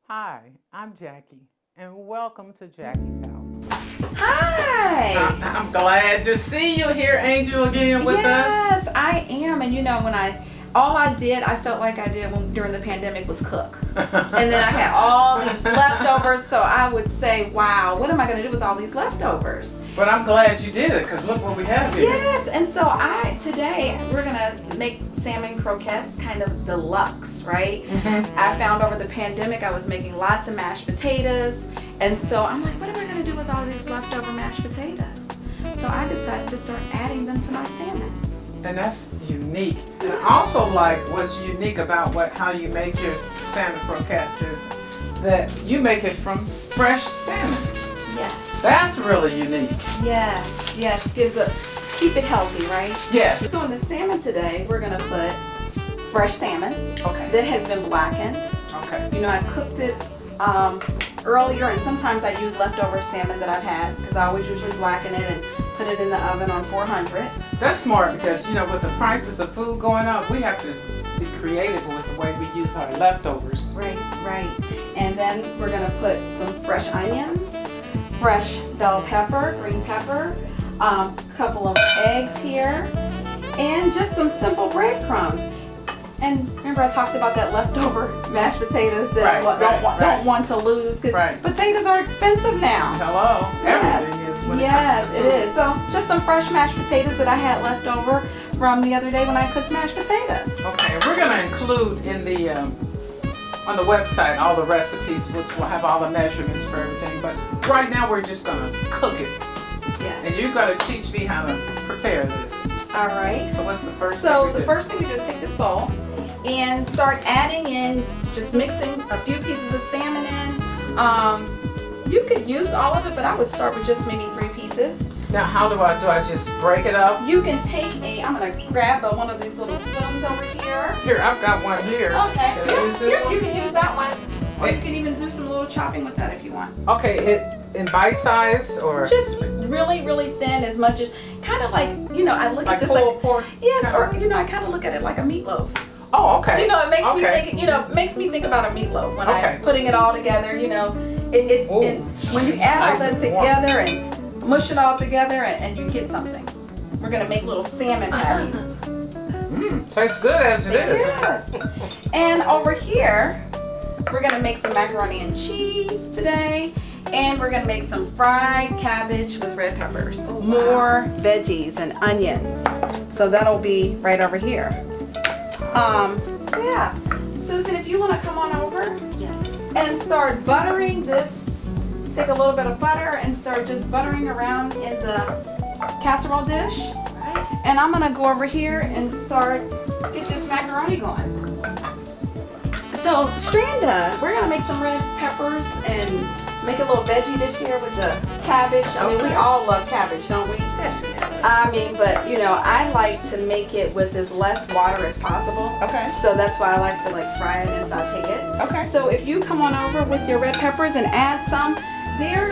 Hi, I'm Jackie, and welcome to Jackie's house. Hi! I'm glad to see you here, Angel, again with us. Yes, I am. And you know, all I did, I felt like I did during the pandemic was cook. And then I had all these leftovers, so I would say, wow, what am I going to do with all these leftovers? But I'm glad you did it, because look what we have here. Yes, and so today we're going to make salmon croquettes, kind of deluxe, right? Mm-hmm. I found over the pandemic I was making lots of mashed potatoes, and so I'm like, what am I going to do with all these leftover mashed potatoes? So I decided to start adding them to my salmon. And that's unique. And I also like what's unique about how you make your salmon croquettes is that you make it from fresh salmon. Yes. That's really unique. Yes. Keep it healthy, right? Yes. So in the salmon today, we're gonna put fresh salmon that has been blackened. Okay. You know, I cooked it earlier, and sometimes I use leftover salmon that I've had because I always usually blacken it and put it in the oven on 400. That's smart because, you know, with the prices of food going up, we have to be creative with the way we use our leftovers. Right. And then we're gonna put some fresh onions, fresh bell pepper, green pepper, a couple of eggs here, and just some simple breadcrumbs. And remember I talked about that leftover mashed potatoes that don't want to lose because potatoes are expensive now. Hello. Everything is when it comes to it is. So just some fresh mashed potatoes that I had left over from the other day when I cooked mashed potatoes. Okay, and we're going to include in the on the website all the recipes, which will have all the measurements for everything. But right now we're just going to cook it. Yes. And you're going to teach me how to prepare this. All right. So what's the first thing So we the do? first thing we do is take this bowl and start adding in, just mixing a few pieces of salmon in. You could use all of it, but I would start with just maybe 3 pieces. Now how do I just break it up? You can take I'm going to grab one of these little spoons over here. Here, I've got one here. Okay, Can I use this one? you can use that one. Or you can even do some little chopping with that if you want. Okay, in bite size or? Just really, really thin, as much as, kind of like, you know, I look like at this pulled pork? yes, or, you know, I kind of look at it like a meatloaf. Oh, okay. You know, it makes me Okay. think. You know, makes me think about a meatloaf when Okay. I'm putting it all together. You know, when you add all Nice that and warm. together and mush it all together, and you get something. We're gonna make little salmon patties. Tastes good as it is. Yes. And over here, we're gonna make some macaroni and cheese today, and we're gonna make some fried cabbage with red peppers. More veggies and onions. So that'll be right over here. Yeah. Susan, if you want to come on over. Yes. And start buttering this. Take a little bit of butter and start just buttering around in the casserole dish. Right. And I'm gonna go over here and get this macaroni going. So Stranda, we're gonna make some red peppers and make a little veggie dish here with the cabbage. I mean, we all love cabbage, don't we? Definitely. I mean, but you know, I like to make it with as less water as possible. Okay. So that's why I like to fry it and saute it. Okay. So if you come on over with your red peppers and add some, there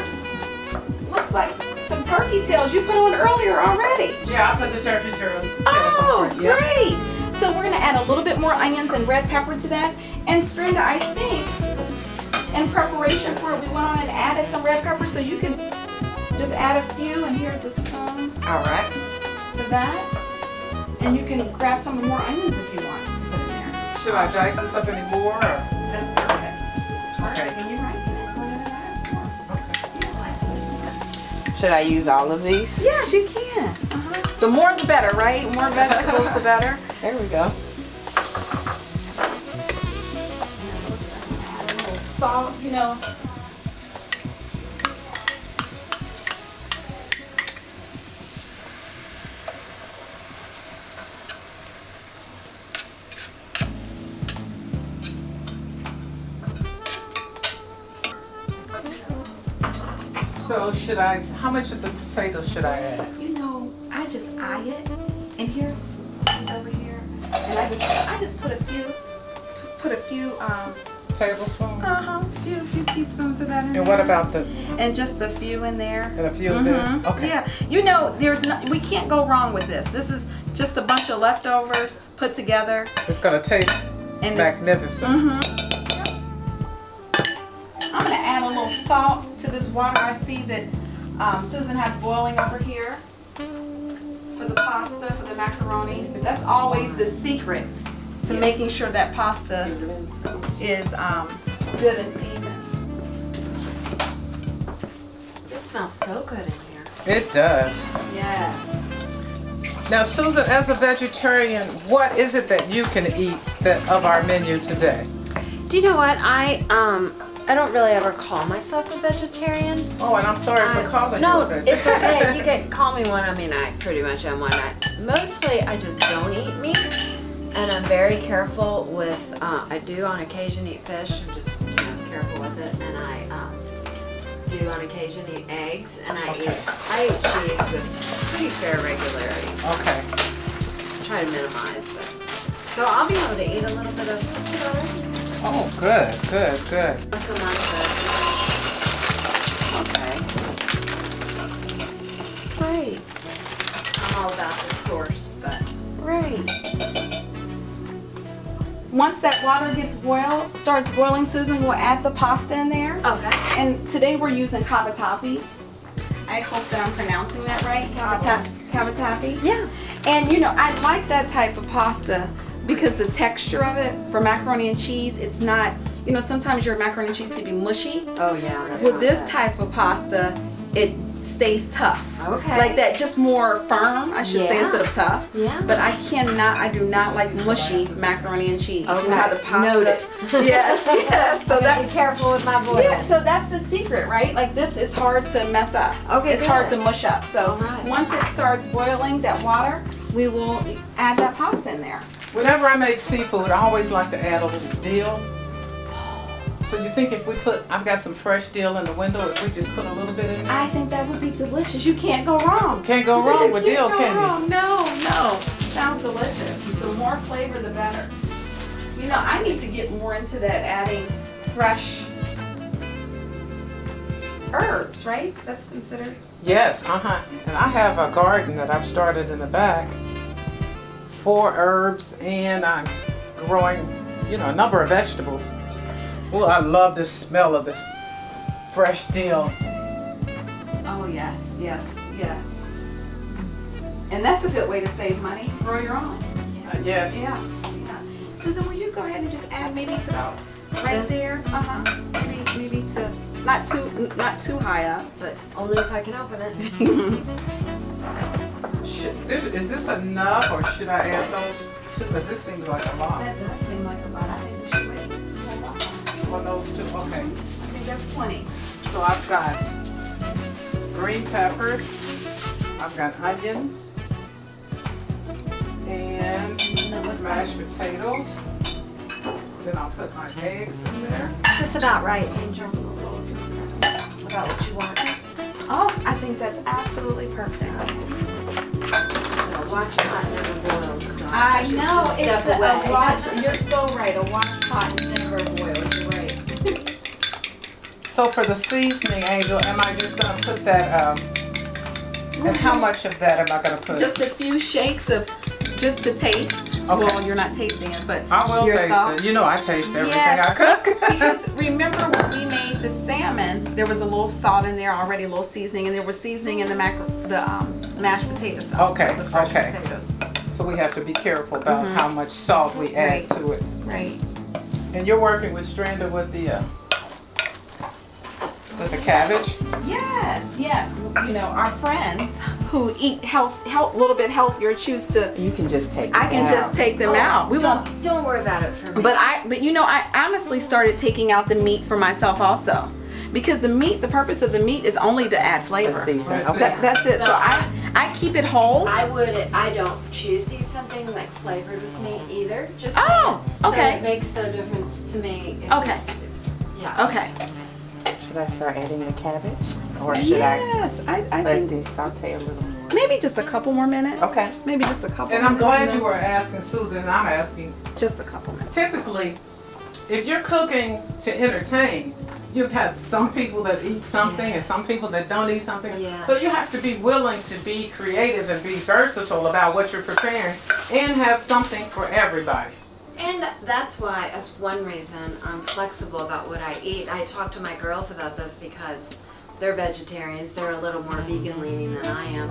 looks like some turkey tails you put on earlier already. Yeah, I put the turkey tails. Oh, Yep. great. So we're gonna add a little bit more onions and red pepper to that. And Stranda, I think in preparation for it, we went on and added some red pepper, so you can just add a few, and here's a spoon All right. for that. And you can grab some more onions if you want to put in there. Should I dice this up anymore? Or? That's perfect. Okay. And you're right. Should I use all of these? Yes, you can. The more the better, right? More vegetables, the better. There we go. Add a little salt, you know. So how much of the potatoes should I add? You know, I just eye it, and here's some spoons over here, and I just put a few Tablespoon? a few teaspoons of that in there. And what about and just a few in there. and a few of this? Okay. Yeah, you know, we can't go wrong with this. This is just a bunch of leftovers put together. It's gonna taste And magnificent. salt to this water I see that Susan has boiling over here for the pasta, for the macaroni. That's always the secret to making sure that pasta is good and seasoned. It smells so good in here. It does. Yes. Now, Susan, as a vegetarian, what is it that you can eat that of our menu today? Do you know what? I don't really ever call myself a vegetarian. Oh, and I'm sorry for calling you No, a vegetarian. it's okay. You can call me one. I mean, I pretty much am one. Mostly, I just don't eat meat, and I'm very careful with. I do on occasion eat fish. I'm just careful with it, and I do on occasion eat eggs, and I eat cheese with pretty fair regularity. Okay. Try to minimize, but so I'll be able to eat a little bit of just about everything. Oh, good, good, good. That's a nice Okay. Great. I'm all about the source, but Great. Once that water starts boiling, Susan will add the pasta in there. okay. And today we're using cavatappi. I hope that I'm pronouncing that right. Cavatappi. Yeah. And I like that type of pasta because the texture of it for macaroni and cheese, it's not, sometimes your macaroni and cheese can be mushy. Oh yeah. That's With not this bad. type of pasta, it stays tough. Okay. Like that, just more firm, I should say, Yeah. instead of tough. Yeah. But I do not like mushy macaroni and cheese. You know how the Okay. pasta. Noted. Yes, yes. So Be careful with my voice. yeah, so that's the secret, right? Like this is hard to mess up. Okay, It's hard to good. mush up. So Alright. once it starts boiling, that water, we will add that pasta in there. Whenever I make seafood, I always like to add a little dill. So you think if I've got some fresh dill in the window, if we just put a little bit in there? I think that would be delicious. You can't go wrong. Can't go wrong with dill, Can't can go you? wrong. No. Sounds delicious. The more flavor, the better. I need to get more into that adding fresh herbs, right? That's considered. Yes, And I have a garden that I've started in the back for herbs, and I'm growing, a number of vegetables. Well, I love the smell of this fresh dill. Oh yes. And that's a good way to save money. Grow your own. Yes. Yeah. Susan, will you go ahead and just add maybe to right This? there? Maybe to not too high up, but Only if I can open it. Is this enough, or should I add those two? Because this seems like a lot. that does seem like a lot. I think we should wait. Hold on. On those two, okay. I think that's plenty. So I've got green peppers, I've got onions, and mashed potatoes. Then I'll put my eggs in there. Is this about right, Angel? About what you want? Oh, I think that's absolutely perfect. Watch your pot never boils. So I should know, just it's step away. a watch, you're so right, a watch pot never boils, you're right. So for the seasoning, Angel, am I just gonna put that, and how much of that am I gonna put? Just a few shakes of, just to taste. Okay. Well, you're not tasting it, but I will your taste thought- it. I taste everything Yes. I cook. Because remember when we made the salmon, there was a little salt in there already, a little seasoning, and there was seasoning in the mashed potato sauce. Okay, the fresh okay. potatoes. So we have to be careful about how much salt we add Right. to it. Right. And you're working with Stranda with the cabbage? Yes. Our friends who eat a little bit healthier choose to. You can just take I can just take them out. We won't. Don't worry about it for me. But I honestly started taking out the meat for myself also, because the purpose of the meat is only to add flavor. To season, okay. That's it. So I keep it whole. I don't choose to eat something like flavored with meat either. Just Oh, so okay. it makes no difference to me. If Okay. Yeah. Okay. Should I start adding the cabbage? Or should Yes, I I let think this saute a little more? maybe just a couple more minutes. Okay. Maybe just a couple. And I'm minutes glad then- you were asking Susan, and I'm asking. Just a couple minutes. Typically, if you're cooking to entertain, you have some people that eat something and some people that don't eat something. Yeah. So you have to be willing to be creative and be versatile about what you're preparing and have something for everybody. And that's why, that's one reason I'm flexible about what I eat. I talk to my girls about this because they're vegetarians. They're a little more vegan leaning than I am.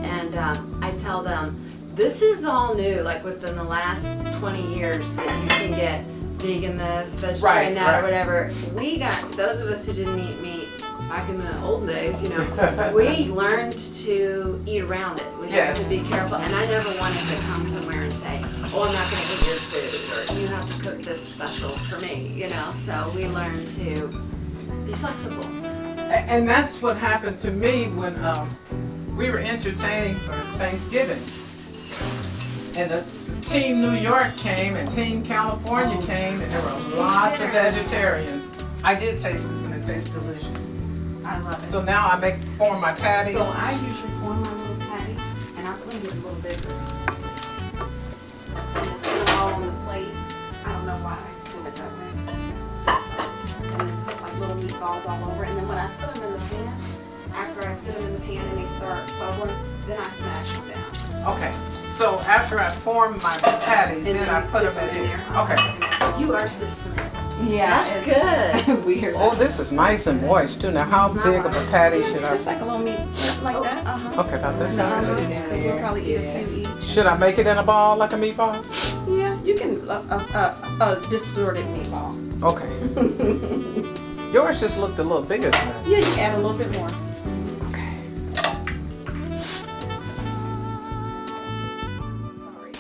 And I tell them, this is all new, like within the last 20 years that you can get vegan this, vegetarian that, or whatever. We got, those of us who didn't eat meat back in the old days, you know, we learned to eat around it. We learned to be careful. And I never wanted to come somewhere and say, oh, I'm not going to eat your food, or you have to cook this special for me, you know. So we learned to be flexible. And that's what happened to me when we were entertaining for Thanksgiving. And the Team New York came and Team California came, and there were lots of vegetarians. I did taste this, and it tastes delicious. I love it. So now I form my patties. So I usually form my little patties, and I blend it a little bigger. And it's still all on the plate. I don't know why I do it that way. And then put like little meatballs all over. And then when I put them in the pan, after I sit them in the pan and they start bubbling, then I smash them down. Okay. So after I form my patties, And then I put them in there. Okay. You are systematic. Yeah, That's good. Weird. Oh, this is nice and moist too. Now, how big of a patty should I? Just like a little meat, like that. Okay, about this size. Because we'll probably eat a few each. Should I make it in a ball like a meatball? Yeah, you can distorted meatball. Okay. Yours just looked a little bigger than that. Yeah, you can add a little bit more. Okay. Sorry.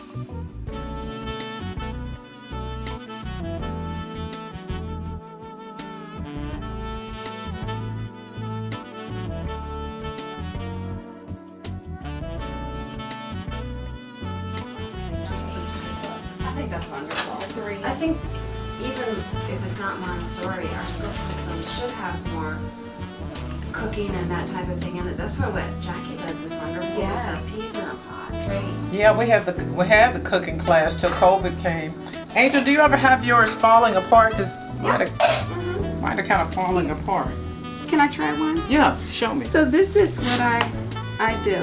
I think that's wonderful. Three. I think even if it's not Montessori, our school system should have more cooking and that type of thing in it. That's why what Jackie does is wonderful Yes. with the peas in a pot. Right. Yeah, we had the cooking class till COVID came. Angel, do you ever have yours falling apart? Cause mine are kind of falling apart. Can I try one? Yeah, show me. So this is what I do.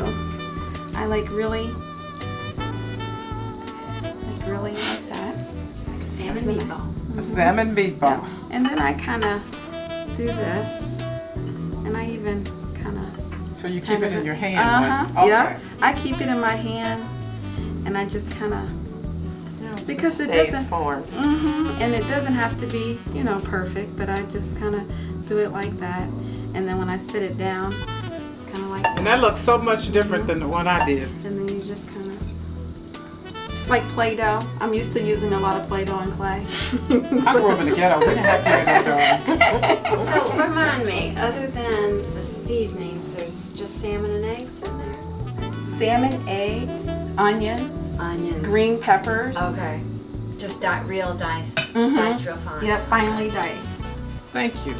I like really like that. Salmon meatball. A salmon meatball. And then I kind of do this, and I even kind of. So you keep it in your hand. Okay. Yeah. I keep it in my hand, and I just kind of because it Stays doesn't. formed. And it doesn't have to be, you know, perfect, but I just kind of do it like that, and then when I sit it down, it's kind of like that. And that looks so much different than the one I did. And then you just kind of like Play-Doh. I'm used to using a lot of Play-Doh and clay. I grew up in the ghetto. We didn't have to. So remind me, other than the seasonings, there's just salmon and eggs in there? Salmon, eggs, onions, Onions. green peppers. Okay. Just real diced. Mhm. Diced real fine. Yep, finely diced. Thank you.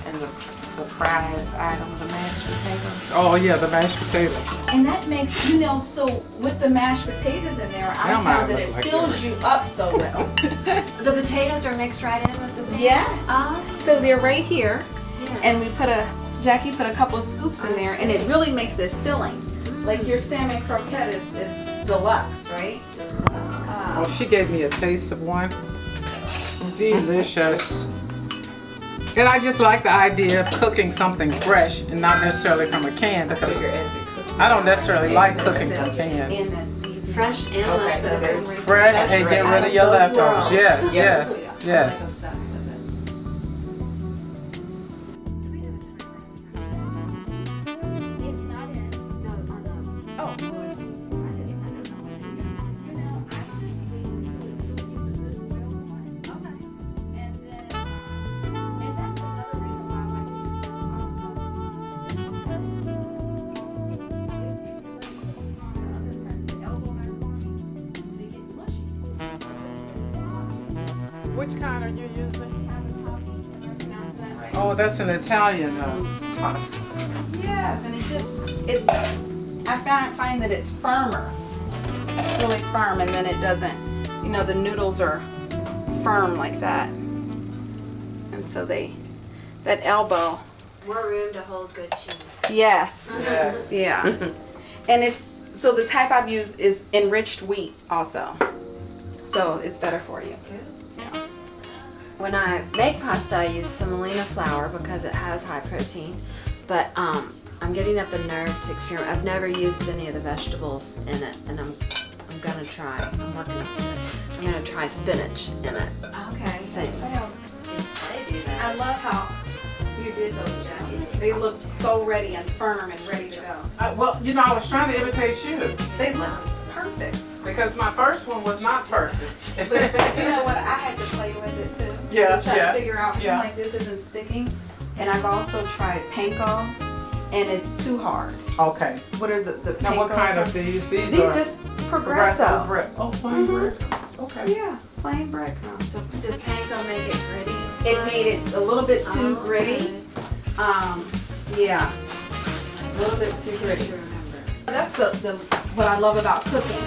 And the surprise item, the mashed potatoes. Oh yeah, the mashed potatoes. And that makes, you know, so with the mashed potatoes in there, I Now mine found that look it like fills yours. you up so well. The potatoes are mixed right in with the salmon? Yeah. So they're right here, Yeah. and Jackie put a couple of scoops in there, and it really makes it filling. Like your salmon croquette is deluxe, right? Oh, she gave me a taste of one. Delicious. And I just like the idea of cooking something fresh and not necessarily from a can because I don't necessarily like cooking from cans. Fresh and leftovers. Fresh and get rid of your leftovers. Yes, yes, yes. Which kind are you using? Oh, that's an Italian pasta. Yes, and I find that it's firmer. It's really firm, and then it doesn't, you know, the noodles are firm like that. And so that elbow. More room to hold good cheese. Yes. Yes. Yeah. And it's So the type I've used is enriched wheat also. So it's better for you. Yeah. When I make pasta, I use semolina flour because it has high protein. But I'm getting up the nerve to experiment. I've never used any of the vegetables in it, and I'm gonna try. I'm working on it. I'm gonna try spinach in it. Okay. Same. I love how you did those, Jackie. They looked so ready and firm and ready to go. Well, you know, I was trying to imitate you They look perfect. because my first one was not perfect. But you know what? I had to play with it too. Yeah, To try yeah, to figure out something yeah. like this isn't sticking. And I've also tried panko, and it's too hard. Okay. What are the panko? Now, what kind of these? These These are just Progresso. bread. Oh, plain bread. Mm-hmm. Okay. Yeah, plain breadcrumbs. So does panko make it gritty? It made it a little bit too Oh, gritty. Yeah, a little bit too gritty. Remember. That's the what I love about cooking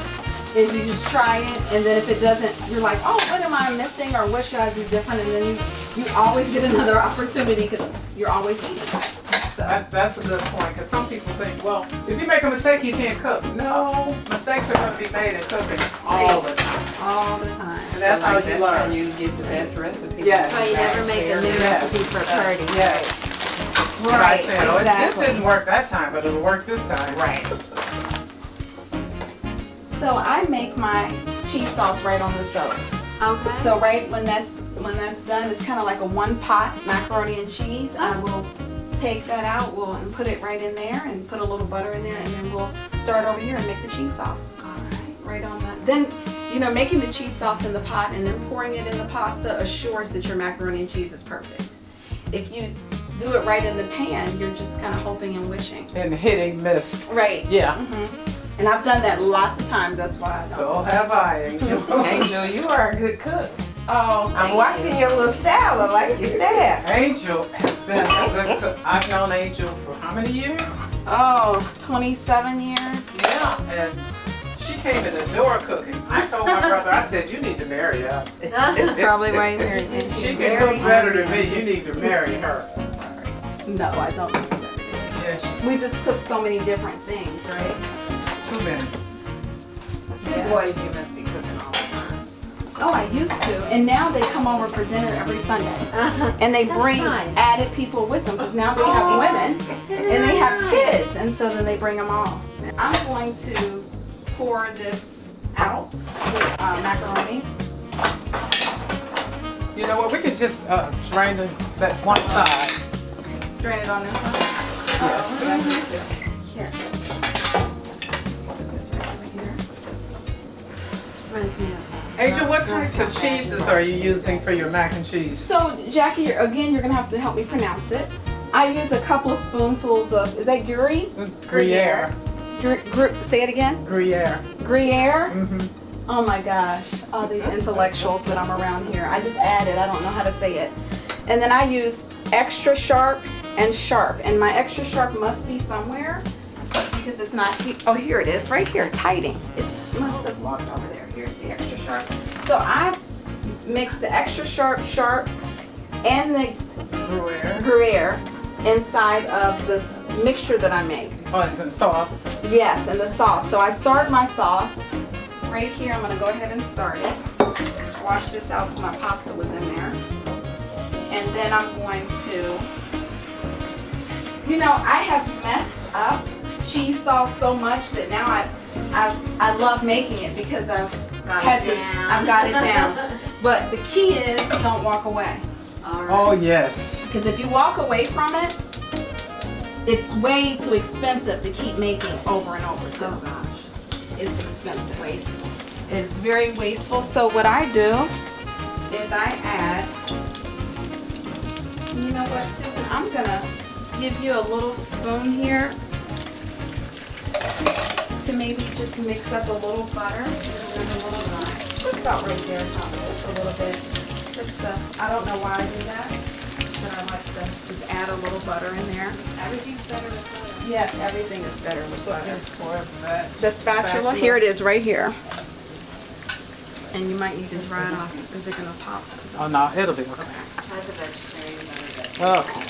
is you just try it, and then if it doesn't, you're like, oh, what am I missing, or what should I do different? And then you always get another opportunity because you're always eating. So That's a good point, because some people think, well, if you make a mistake, you can't cook. No, mistakes are going to be made in cooking all the time. all the time. And that's how you learn. You get the best recipe. Yes. Oh, you never make a new Yes. recipe for a party. Yes. Right, Right. Oh, this exactly. didn't work that time, but it'll work this time. Right. So I make my cheese sauce right on the stove. Okay. So right when that's done, it's kind of like a one pot macaroni and cheese. I will take that out, and put it right in there, and put a little butter in there, and then we'll start over here and make the cheese sauce. All right. Right on that. Then, making the cheese sauce in the pot and then pouring it in the pasta assures that your macaroni and cheese is perfect. If you do it right in the pan, you're just kind of hoping and wishing. And hitting miss. Right. Yeah. And I've done that lots of times. That's why I don't. So have I, Angel. Angel, you are a good cook. Oh, I'm watching your little style. I like your style. Angel has been a good cook. I've known Angel for how many years? 27 years. Yeah. And she came in the door cooking. I told my brother, I said, you need to marry her. Probably why you're She can cook better than me. You need to marry her. No, I don't. Yes. We just cook so many different things, right? Too many. Yeah. Boys, you must be cooking all the time. Oh, I used to. And now they come over for dinner every Sunday. And they bring nice. added people with them because now they have women and they have kids. And so then they bring them all. I'm going to pour this out with macaroni. You know what? We could just drain that one side. Drain it on this one. Yes. Here. Put this right over here. Reminds me of Angel, what types of cheeses are you using for your mac and cheese? So, Jackie, you're going to have to help me pronounce it. I use a couple of spoonfuls of, is that Gruyere? Gruyere. Say it again? Gruyere. Gruyere? Mm-hmm. Oh my gosh, all these intellectuals that I'm around here. I just added, I don't know how to say it. And then I use extra sharp and sharp. And my extra sharp must be somewhere because it's not, oh, here it is, right here, tiding. It must have walked over there. Here's the extra sharp. So I mix the extra sharp, and the Gruyere inside of this mixture that I make. Oh, and the sauce. Yes, and the sauce. So I start my sauce right here. I'm going to go ahead and start it. Wash this out because my pasta was in there. And then I'm going to, I have messed up cheese sauce so much that now I love making it because I've got it down. But the key is don't walk away. all right. Oh, yes. Because if you walk away from it, it's way too expensive to keep making over and over. So Oh gosh. it's expensive. Wasteful. It's very wasteful. So what I do is I add, you know what, Susan, I'm gonna give you a little spoon here to maybe just mix up a little butter. Just about right there, just a little bit. I don't know why I do that, but I like to just add a little butter in there. Everything's better with butter. Yes, everything is better with butter. For that. The spatula, here it is right here. And you might need to dry it off. Is it gonna pop? Oh, no, it'll be okay. Try the vegetarian butter. Okay.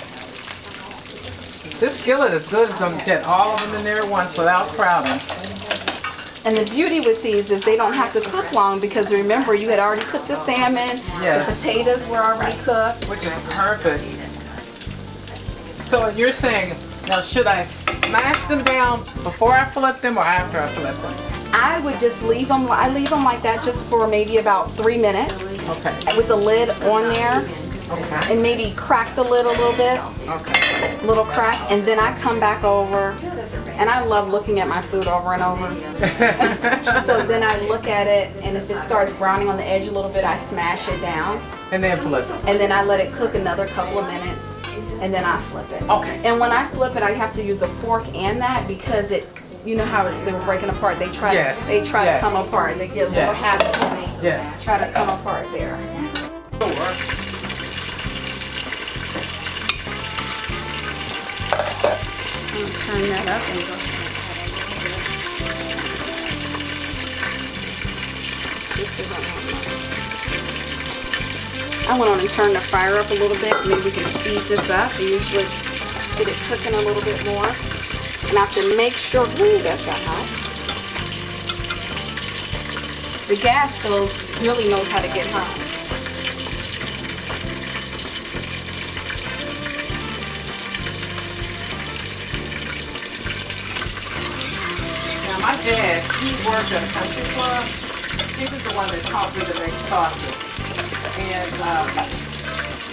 This skillet is good. It's going to get all of them in there at once without crowding. And the beauty with these is they don't have to cook long because remember you had already cooked the salmon, Yes. the potatoes were already cooked. Which is perfect. So you're saying, now should I smash them down before I flip them or after I flip them? I would just leave them, I leave them like that just for maybe about 3 minutes Okay. with the lid on there Okay. and maybe crack the lid a little bit, Okay. little crack, and then I come back over and I love looking at my food over and over. So then I look at it and if it starts browning on the edge a little bit, I smash it down And then flip them. and then I let it cook another couple of minutes and then I flip it. Okay. And when I flip it, I have to use a fork and that because it, you know how they were breaking apart. They try, Yes. they try Yes. to come apart. They get a little Yes. happy when they Yes. try to come apart there. I'm gonna turn that up and go. This isn't on. I went on and turned the fire up a little bit. Maybe we can speed this up. I usually get it cooking a little bit more. And I have to make sure, ooh, that's got hot. The gas stove really knows how to get hot. Now my dad, he worked at a country club. He was the one that taught me to make sauces. And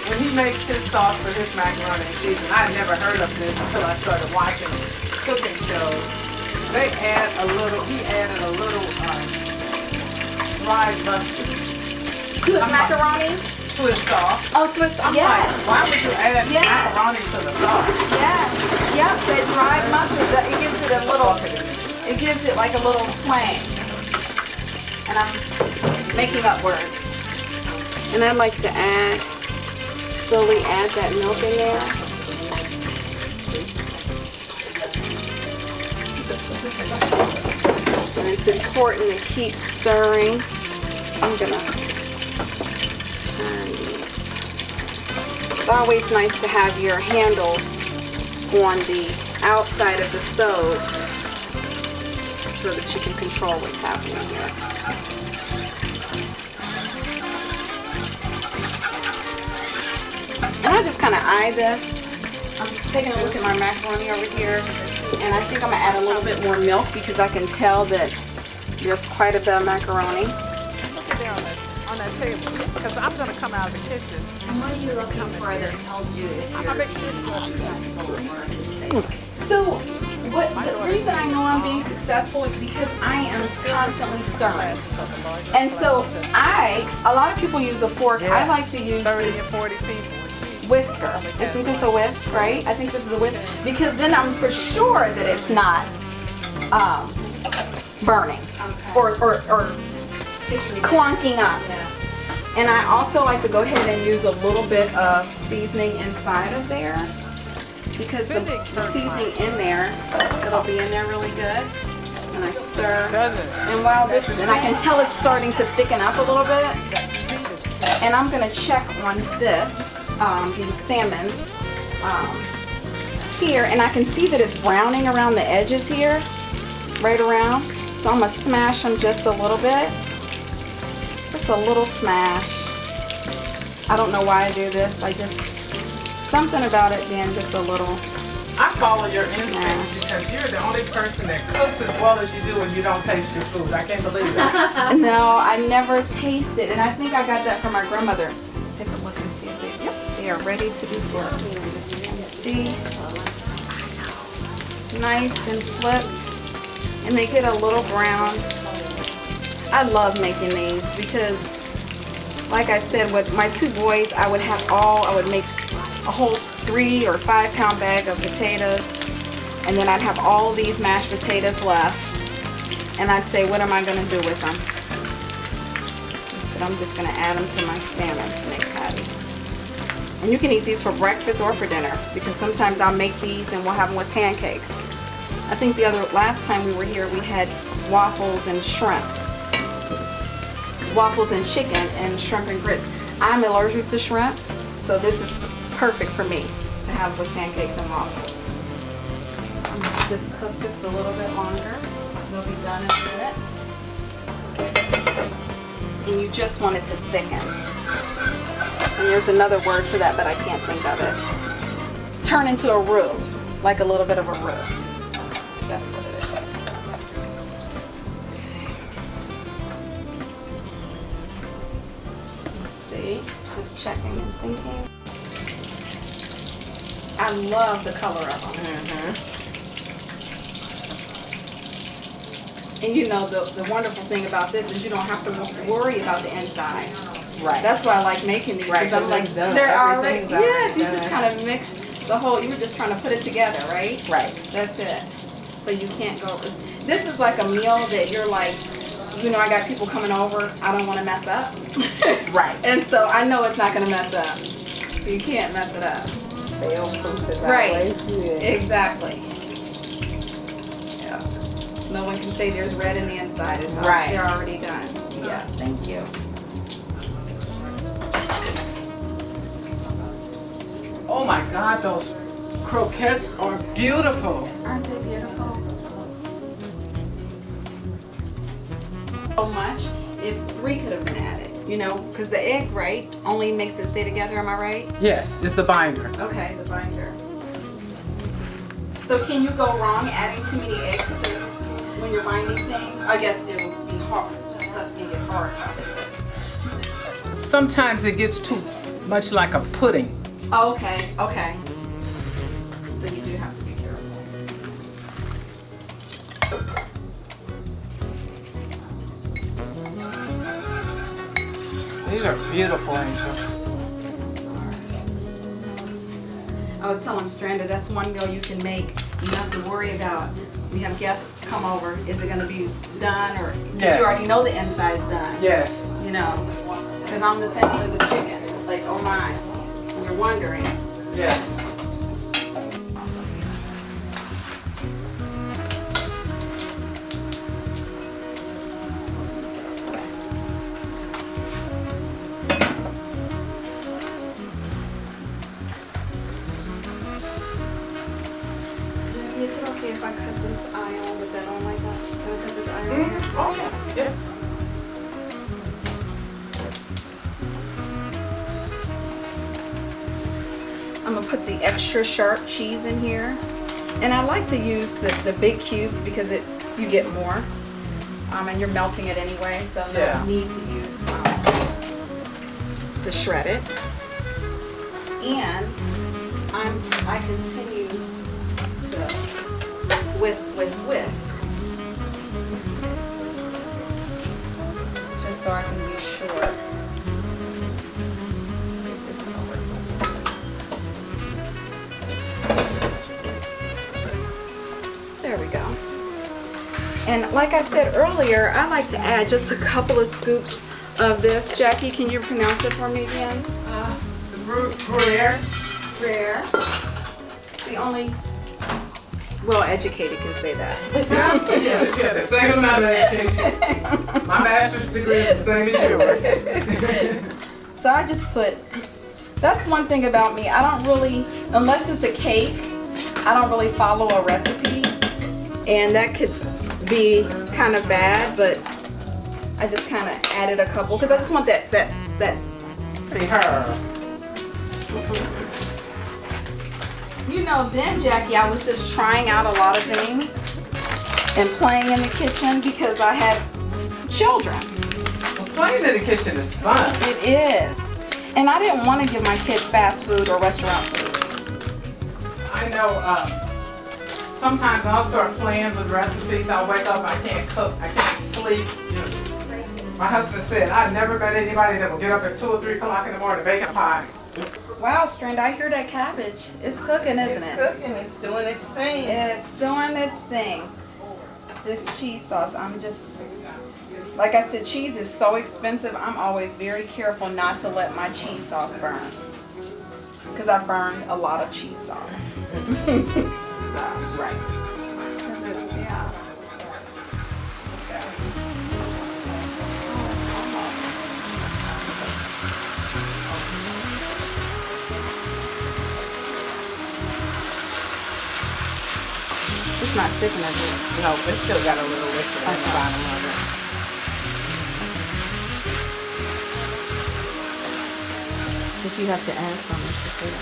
when he makes his sauce for his macaroni and cheese, and I never heard of this until I started watching cooking shows. He added a little dried mustard To his macaroni? to his sauce. Oh, to his, I'm yes. like, why would you add Yes. macaroni to the sauce? Yes. Yep, that dried mustard, it gives it a little, it gives it like a little twang. And I'm making up words. And I like to slowly add that milk in there. And it's important to keep stirring. I'm gonna turn these. It's always nice to have your handles on the outside of the stove so that you can control what's happening here. And I just kind of eye this. I'm taking a look at my macaroni over here, and I think I'm gonna add a little bit more milk because I can tell that there's quite a bit of macaroni. Look at there on that table, because I'm going to come out of the kitchen. And what are you looking for that tells you if I'm you're a big sister. successful or unstable? So, what the reason I know I'm being successful is because I am constantly stirring. And so a lot of people use a fork. I like to use 30 and this 40 people. whisker. Isn't this a whisk, right? I think this is a whisk. Because then I'm for sure that it's not burning or clunking up. And I also like to go ahead and use a little bit of seasoning inside of there. Because the seasoning in there, it'll be in there really good. And I stir. And while this is, and I can tell it's starting to thicken up a little bit. And I'm gonna check on this, the salmon here, and I can see that it's browning around the edges here, right around. So I'm gonna smash them just a little bit. Just a little smash. I don't know why I do this. Something about it being just a little. I follow your instincts because you're the only person that cooks as well as you do and you don't taste your food. I can't believe it. No, I never tasted, and I think I got that from my grandmother. Take a look and see if they are ready to be flipped. And see, nice and flipped, and they get a little brown. I love making these because, like I said, with my two boys, I would make a whole 3 or 5 pound bag of potatoes, and then I'd have all these mashed potatoes left, and I'd say, what am I going to do with them? I said, I'm just going to add them to my salmon to make patties. And you can eat these for breakfast or for dinner, because sometimes I'll make these and we'll have them with pancakes. I think last time we were here, we had waffles and shrimp. Waffles and chicken and shrimp and grits. I'm allergic to shrimp, so this is perfect for me to have with pancakes and waffles. I'm gonna just cook just a little bit longer. It'll be done in a minute. And you just want it to thicken. And there's another word for that, but I can't think of it. Turn into a roux, like a little bit of a roux. That's what it is. Let's see, just checking and thinking. I love the color of them. And you know, the wonderful thing about this is you don't have to worry about the inside. Right. That's why I like making these. Right, Because I'm like, it's done. they're already, Everything's already yes, you done. just kind of mix the whole, you were just trying to put it together, right? Right. That's it. So you can't go, this is like a meal that you're like, you know, I got people coming over, I don't want to mess up. Right. And so I know it's not going to mess up. You can't mess it up. Fail-proof is Right. always good. Exactly. Yeah. No one can say there's red in the inside. It's Right. They're already done. Yes, thank you. Oh my God, those croquettes are beautiful. Aren't they beautiful? So much. If 3 could have been added, you know, because the egg, right, only makes it stay together. Am I right? Yes, it's the binder. Okay, the binder. So can you go wrong adding too many eggs to when you're binding things? I guess it would be hard. Stuff can get hard about it. Sometimes it gets too much like a pudding. Oh, okay, okay. So you do have to be careful. These are beautiful, Angel. I was telling Stranded, that's one meal you can make. You don't have to worry about. We have guests come over. Is it going to be done, or Yes. you already know the inside's done? Yes. You know, because I'm the same way with chicken. It's like, oh my, and you're wondering. Yes. Is it okay if I cut this eye on with that on like that? Can I cut this eye on? Oh yeah. Yes. I'm gonna put the extra sharp cheese in here. And I like to use the big cubes because you get more. And you're melting it anyway, so Yeah. no need to use the shredded. And I continue to whisk. Just so I can be sure. Scoot this over. There we go. And like I said earlier, I like to add just a couple of scoops of this. Jackie, can you pronounce it for me again? Gruyere. Rare. The only well-educated can say that. Yeah, the same amount of education. My master's degree is the same as yours. So I just put, that's one thing about me. I don't really, unless it's a cake, I don't really follow a recipe. And that could be kind of bad, but I just kind of added a couple because I just want that. Hey, her. You know, then Jackie, I was just trying out a lot of things and playing in the kitchen because I had children. Well, playing in the kitchen is fun. It is. And I didn't want to give my kids fast food or restaurant food. I know sometimes I'll start playing with recipes. I'll wake up, I can't cook, I can't sleep. You know, my husband said, I've never met anybody that will get up at 2 or 3 o'clock in the morning to bake a pie. Wow, Strand, I hear that cabbage. It's cooking, isn't it? It's cooking, it's doing its thing. It's doing its thing. This cheese sauce, I'm just, like I said, cheese is so expensive. I'm always very careful not to let my cheese sauce burn. Because I've burned a lot of cheese sauce. Right. Because it's, yeah. Okay. Oh, it's almost. This is not sticking as it. No, it's still got a little liquid on the bottom of it. If you have to add some, it's just there.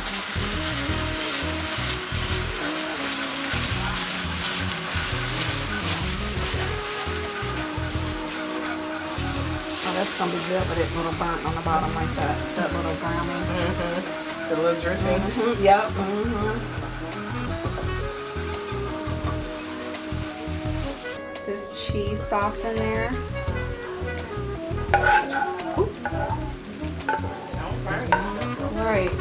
Oh, that's gonna be good, but it little burnt on the bottom like that. That little brownie. The little drippings. Yep. This cheese sauce in there. Oops. Right.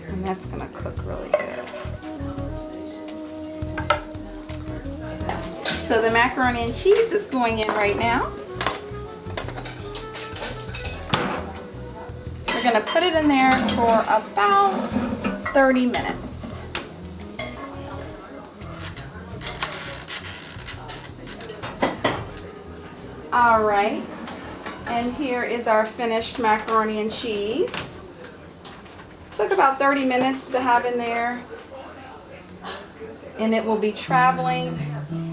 And that's gonna cook really good. So the macaroni and cheese is going in right now. We're gonna put it in there for about 30 minutes. All right, and here is our finished macaroni and cheese. Took about 30 minutes to have in there, and it will be traveling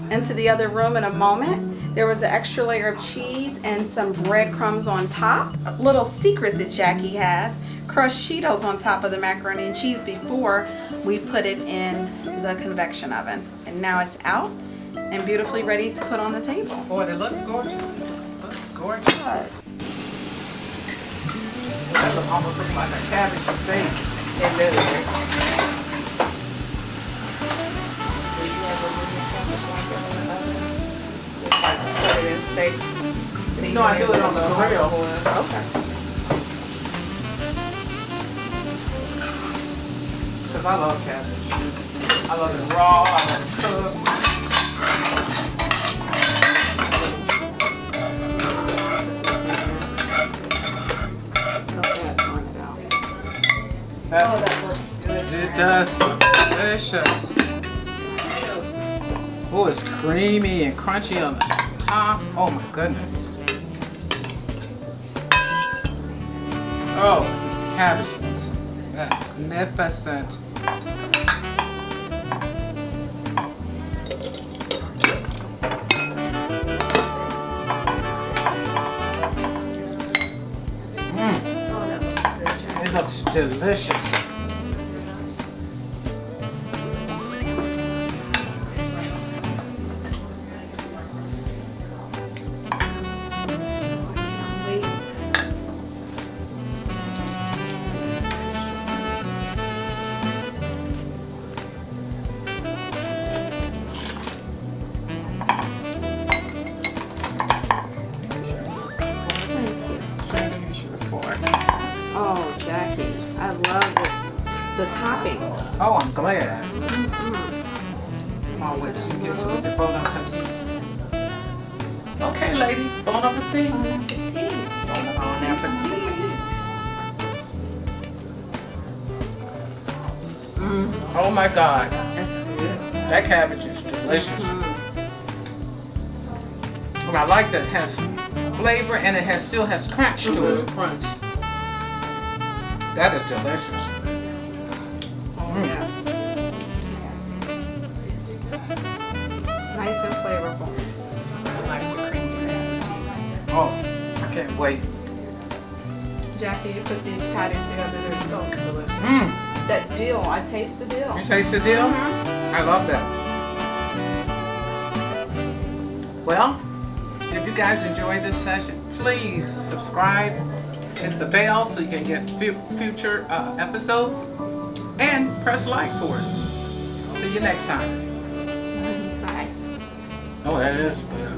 into the other room in a moment. There was an extra layer of cheese and some breadcrumbs on top. A little secret that Jackie has, crushed Cheetos on top of the macaroni and cheese before we put it in the convection oven. And now it's out and beautifully ready to put on the table. Boy, it looks gorgeous. Looks gorgeous. Yes. That almost looks like a cabbage steak. It does. No, I do it on the grill. Okay. Because I love cabbage. I love it raw, I love it cooked. Oh, that looks good. It does. Delicious. Oh, it's creamy and crunchy on the top. Oh my goodness. Oh, these cabbage looks magnificent. It looks delicious. Oh, Jackie, I love the topping. Oh, I'm glad. I'll wait till you get to the bon appetit. Okay, ladies, bon appetit. Bon appetit. Bon appetit. Oh my God. That's good. That cabbage is delicious. And I like that it has flavor and it still has crunch to it. Crunch. That is delicious. Yes. Nice and flavorful. I like the creamy cabbage. Oh, I can't wait. Jackie, you put these patties together, they're so delicious. Mmm. That dill, I taste the dill. You taste the deal? I love that. Well, if you guys enjoyed this session, please subscribe, hit the bell so you can get future episodes, and press like for us. See you next time. Bye. Oh, that is good.